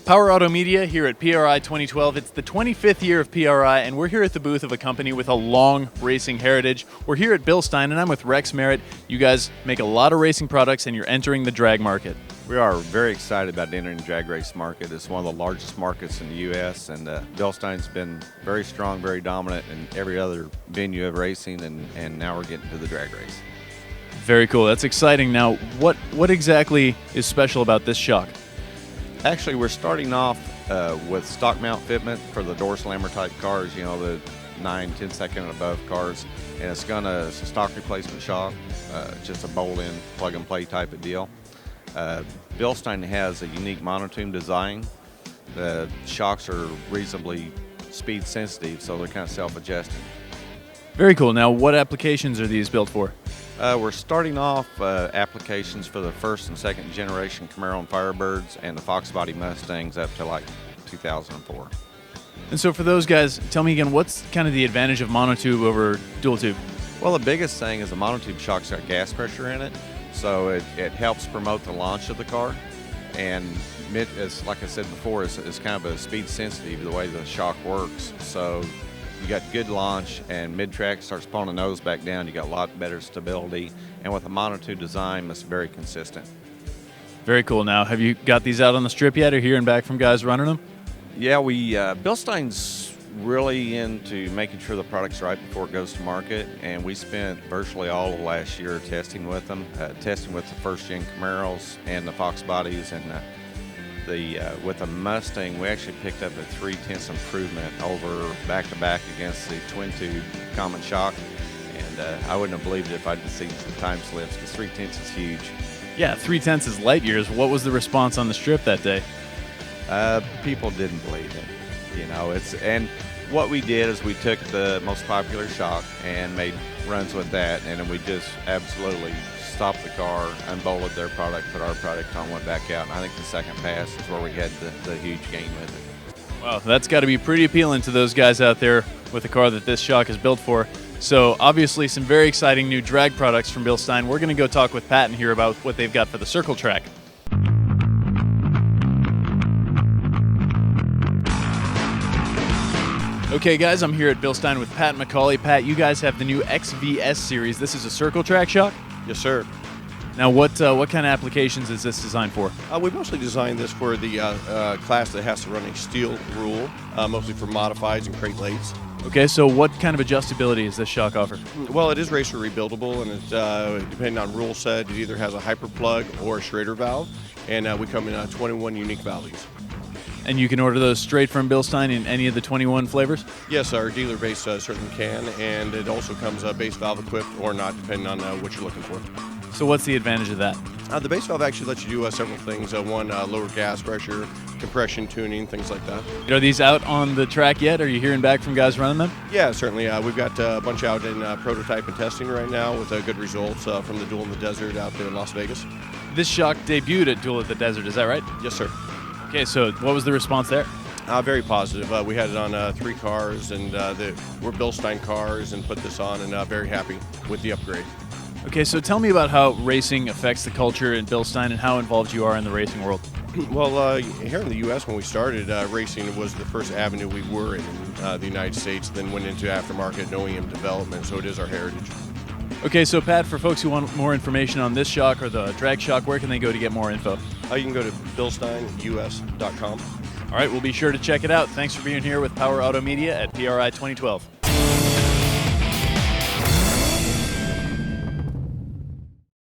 Power Automedia here at PRI 2012. It's the 25th year of PRI, and we're here at the booth of a company with a long racing heritage. We're here at Bilstein, and I'm with Rex Merritt. You guys make a lot of racing products, and you're entering the drag market. We are very excited about entering the drag race market. It's one of the largest markets in the U.S., and Bilstein's been very strong, very dominant in every other venue of racing, and now we're getting to the drag race. Very cool. That's exciting. Now, what exactly is special about this shock? Actually, we're starting off with stock mount fitment for the door slammer type cars, you know, the 9, 10 second and above cars. And it's a stock replacement shock, just a bolt-in, plug-and-play type of deal. Bilstein has a unique monotune design. The shocks are reasonably speed sensitive, so they're kind of self-adjusting. Very cool. Now, what applications are these built for? We're starting off applications for the first and second generation Camaro and Firebirds and the Fox body Mustangs up to like 2004. And so for those guys, tell me again, what's kind of the advantage of monotube over dual tube? Well, the biggest thing is the monotube shock's got gas pressure in it, so it helps promote the launch of the car. And like I said before, it's kind of a speed sensitive the way the shock works. So you got good launch, and mid-track starts pulling the nose back down. You got a lot better stability, and with a monotube design, it's very consistent. Very cool. Now, have you got these out on the strip yet, or hearing back from guys running them? Yeah, Bilstein's really into making sure the product's right before it goes to market, and we spent virtually all of last year testing with them, testing with the first-gen Camaros and the Fox bodies, and with the Mustang, we actually picked up a 3/10 improvement over back-to-back against the twin-tube common shock, and I wouldn't have believed it if I'd seen some time slips, because 3/10 is huge. Yeah, 3/10 is light years. What was the response on the strip that day? People didn't believe it, you know. And what we did is we took the most popular shock and made runs with that, and then we just absolutely stopped the car, unbolted their product, put our product on, went back out, and I think the second pass is where we had the huge gain with it. Wow, that's got to be pretty appealing to those guys out there with a car that this shock is built for. So obviously some very exciting new drag products from Bilstein. We're going to go talk with Pat and hear about what they've got for the circle track. Okay guys, I'm here at Bilstein with Pat McCauley. Pat, you guys have the new XVS series. This is a circle track shock? Yes, sir. Now, what kind of applications is this designed for? We mostly designed this for the class that has to run a steel rule, mostly for modifieds and crate lathes. Okay, so what kind of adjustability does this shock offer? Well, it is racer rebuildable, and it's, depending on rule set, it either has a hyper plug or a Schrader valve, and we come in 21 unique valves. And you can order those straight from Bilstein in any of the 21 flavors? Yes, our dealer base certainly can, and it also comes base valve equipped or not, depending on what you're looking for. So what's the advantage of that? The base valve actually lets you do several things. One, lower gas pressure, compression tuning, things like that. Are these out on the track yet? Are you hearing back from guys running them? Yeah, certainly. We've got a bunch out in prototype and testing right now with good results from the Duel in the Desert out there in Las Vegas. This shock debuted at Duel at the Desert, is that right? Yes, sir. Okay, so what was the response there? Very positive. We had it on 3 cars, and we're Bilstein cars, and put this on, and very happy with the upgrade. Okay, so tell me about how racing affects the culture in Bilstein and how involved you are in the racing world. Well, here in the U.S. when we started, racing was the first avenue we were in the United States, then went into aftermarket and OEM development, so it is our heritage. Okay, so Pat, for folks who want more information on this shock or the drag shock, where can they go to get more info? You can go to bilsteinus.com. All right, we'll be sure to check it out. Thanks for being here with Power Automedia at PRI 2012.